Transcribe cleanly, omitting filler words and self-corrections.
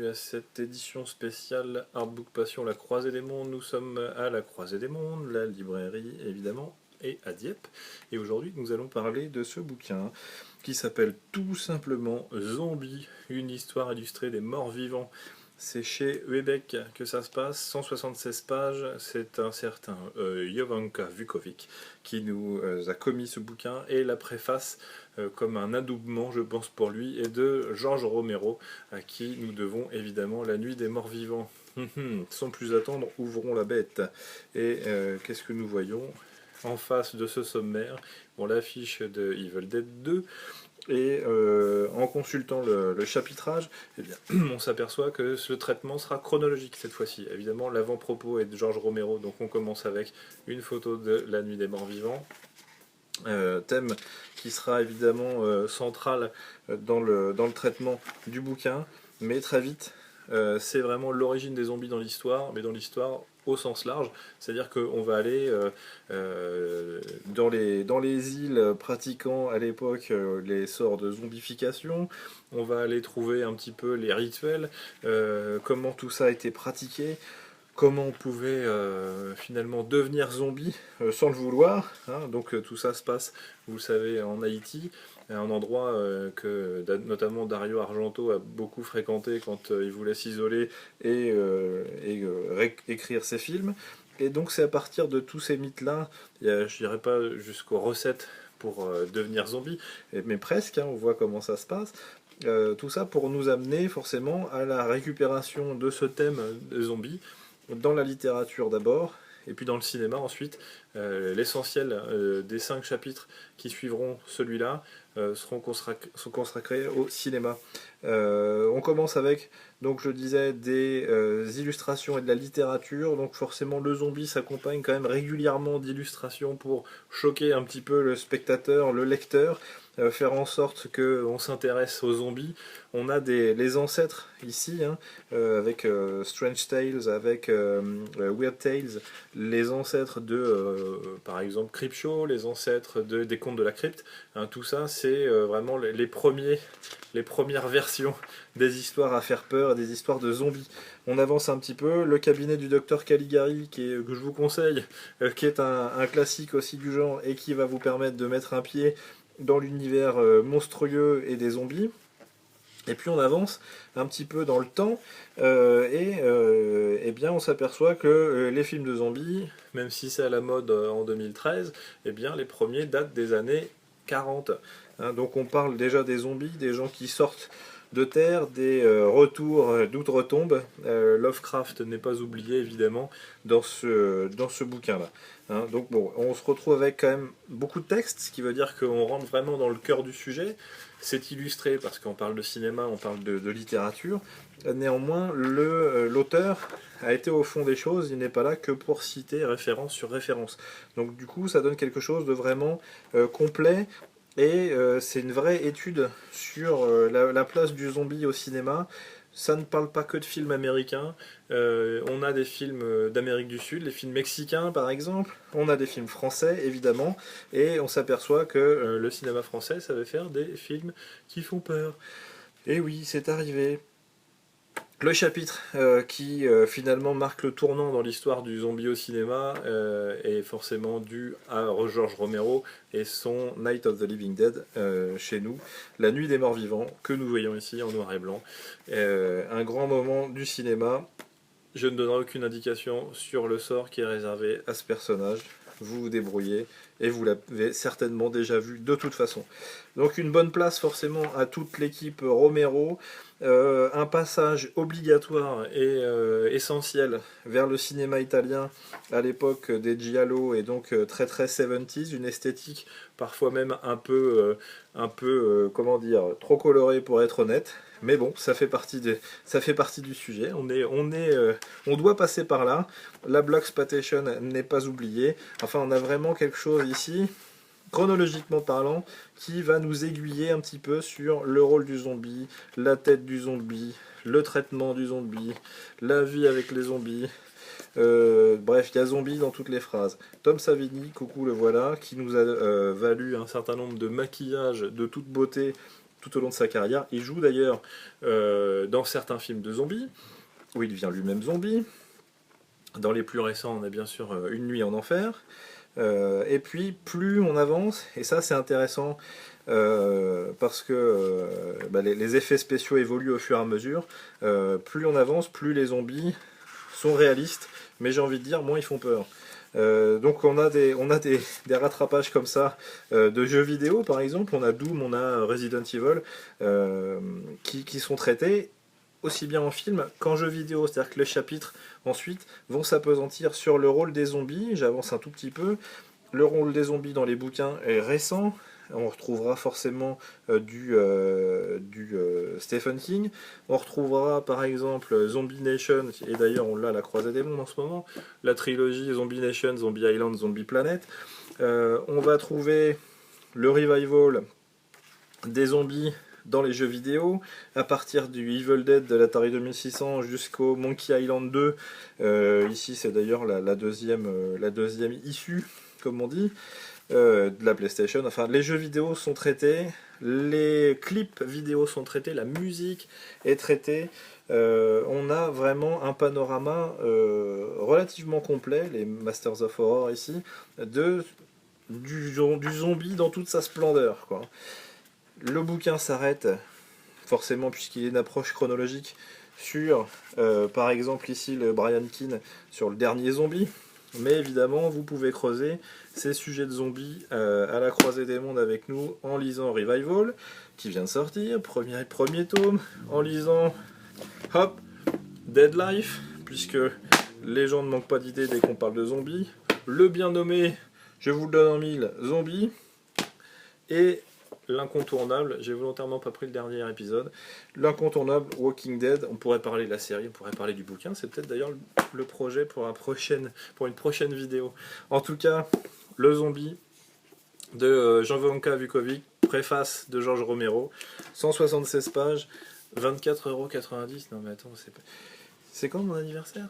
à cette édition spéciale Artbook Passion, la Croisée des Mondes. Nous sommes à la Croisée des Mondes, la librairie évidemment, et à Dieppe. Et aujourd'hui, nous allons parler de ce bouquin qui s'appelle tout simplement Zombie, une histoire illustrée des morts vivants. C'est chez Uebeck que ça se passe, 176 pages. C'est un certain Jovanka Vukovic qui nous a commis ce bouquin, et la préface, comme un adoubement, je pense, pour lui, est de Georges Romero, à qui nous devons évidemment La Nuit des Morts Vivants. Sans plus attendre, ouvrons la bête. Et qu'est-ce que nous voyons en face de ce sommaire? Bon, l'affiche de Evil Dead 2. Et en consultant le chapitrage, eh bien, on s'aperçoit que ce traitement sera chronologique cette fois-ci. Évidemment, l'avant-propos est de Georges Romero, donc on commence avec une photo de La Nuit des Morts Vivants. Thème qui sera évidemment central dans le traitement du bouquin, mais très vite, c'est vraiment l'origine des zombies dans l'histoire, mais dans l'histoire au sens large, c'est-à-dire qu'on va aller dans les îles pratiquant à l'époque les sorts de zombification, on va aller trouver un petit peu les rituels, comment tout ça a été pratiqué, comment on pouvait finalement devenir zombie sans le vouloir. Hein. Donc tout ça se passe, vous le savez, en Haïti, un endroit que notamment Dario Argento a beaucoup fréquenté quand il voulait s'isoler et écrire ses films. Et donc c'est à partir de tous ces mythes-là, je dirais pas jusqu'aux recettes pour devenir zombie, mais presque, hein, on voit comment ça se passe. Tout ça pour nous amener forcément à la récupération de ce thème des zombies, dans la littérature d'abord, et puis dans le cinéma ensuite. L'essentiel des 5 chapitres qui suivront celui-là seront consacrés au cinéma. On commence avec, donc je disais, des illustrations et de la littérature, donc forcément le zombie s'accompagne quand même régulièrement d'illustrations pour choquer un petit peu le spectateur, le lecteur, faire en sorte qu'on s'intéresse aux zombies. On a les ancêtres ici, hein, avec Strange Tales, avec Weird Tales, les ancêtres de, par exemple, Creepshow, les ancêtres des Contes de la Crypte. Hein, tout ça, c'est vraiment les premières versions des histoires à faire peur, des histoires de zombies. On avance un petit peu, le cabinet du docteur Caligari, que je vous conseille, qui est un classique aussi du genre, et qui va vous permettre de mettre un pied dans l'univers monstrueux et des zombies. Et puis on avance un petit peu dans le temps, et bien on s'aperçoit que les films de zombies, même si c'est à la mode en 2013, eh bien les premiers datent des années 40. Hein, donc on parle déjà des zombies, des gens qui sortent de terre, des retours d'outre-tombe. Lovecraft n'est pas oublié évidemment dans ce bouquin-là. Hein, donc bon, on se retrouve avec quand même beaucoup de textes, ce qui veut dire qu'on rentre vraiment dans le cœur du sujet. C'est illustré parce qu'on parle de cinéma, on parle de littérature. Néanmoins, l'auteur a été au fond des choses, il n'est pas là que pour citer référence sur référence. Donc du coup, ça donne quelque chose de vraiment complet, et c'est une vraie étude sur la place du zombie au cinéma. Ça ne parle pas que de films américains, on a des films d'Amérique du Sud, les films mexicains par exemple, on a des films français évidemment, et on s'aperçoit que le cinéma français savait faire des films qui font peur. Et oui, c'est arrivé. Le chapitre qui finalement marque le tournant dans l'histoire du zombie au cinéma est forcément dû à Georges Romero et son Night of the Living Dead chez nous, La Nuit des Morts Vivants, que nous voyons ici en noir et blanc. Un grand moment du cinéma. Je ne donnerai aucune indication sur le sort qui est réservé à ce personnage. Vous vous débrouillez, et vous l'avez certainement déjà vu de toute façon. Donc une bonne place forcément à toute l'équipe Romero, un passage obligatoire et essentiel vers le cinéma italien à l'époque des Giallo, et donc très très 70s, une esthétique parfois même un peu comment dire, trop colorée pour être honnête. Mais bon, ça fait partie du sujet. On doit passer par là. La Blaxploitation n'est pas oubliée. Enfin, on a vraiment quelque chose ici, chronologiquement parlant, qui va nous aiguiller un petit peu sur le rôle du zombie, la tête du zombie, le traitement du zombie, la vie avec les zombies. Bref, il y a zombie dans toutes les phrases. Tom Savini, coucou le voilà, qui nous a valu un certain nombre de maquillages de toute beauté tout au long de sa carrière. Il joue d'ailleurs dans certains films de zombies, où il devient lui-même zombie. Dans les plus récents, on a bien sûr Une nuit en enfer. Et puis, plus on avance, et ça c'est intéressant, parce que les effets spéciaux évoluent au fur et à mesure. Plus on avance, plus les zombies sont réalistes, mais j'ai envie de dire, moins ils font peur. Donc on a des rattrapages comme ça de jeux vidéo par exemple, on a Doom, on a Resident Evil qui sont traités aussi bien en film qu'en jeu vidéo, c'est-à-dire que les chapitres ensuite vont s'apesantir sur le rôle des zombies. J'avance un tout petit peu. Le rôle des zombies dans les bouquins est récent. On retrouvera forcément du Stephen King. On retrouvera par exemple Zombie Nation, et d'ailleurs on l'a à la Croisée des Mondes en ce moment, la trilogie Zombie Nation, Zombie Island, Zombie Planet. On va trouver le revival des zombies dans les jeux vidéo, à partir du Evil Dead de l'Atari 2600 jusqu'au Monkey Island 2. Ici c'est d'ailleurs la deuxième issue, comme on dit, de la PlayStation. Enfin, les jeux vidéo sont traités, les clips vidéo sont traités, la musique est traitée. On a vraiment un panorama relativement complet, les Masters of Horror ici, du zombie dans toute sa splendeur, quoi. Le bouquin s'arrête, forcément, puisqu'il est une approche chronologique, sur, par exemple, ici, le Brian Keane, sur le dernier zombie. Mais évidemment, vous pouvez creuser ces sujets de zombies à la croisée des mondes avec nous en lisant Revival, qui vient de sortir, premier tome, en lisant, hop, Dead Life, puisque les gens ne manquent pas d'idées dès qu'on parle de zombies. Le bien nommé, je vous le donne en mille, Zombie. Et l'incontournable, j'ai volontairement pas pris le dernier épisode, l'incontournable Walking Dead. On pourrait parler de la série, on pourrait parler du bouquin, c'est peut-être d'ailleurs le projet pour une prochaine vidéo. En tout cas, le zombie de Jean-Wonka Vukovic, préface de Georges Romero, 176 pages, 24,90 €. Non mais attends, c'est quand mon anniversaire ?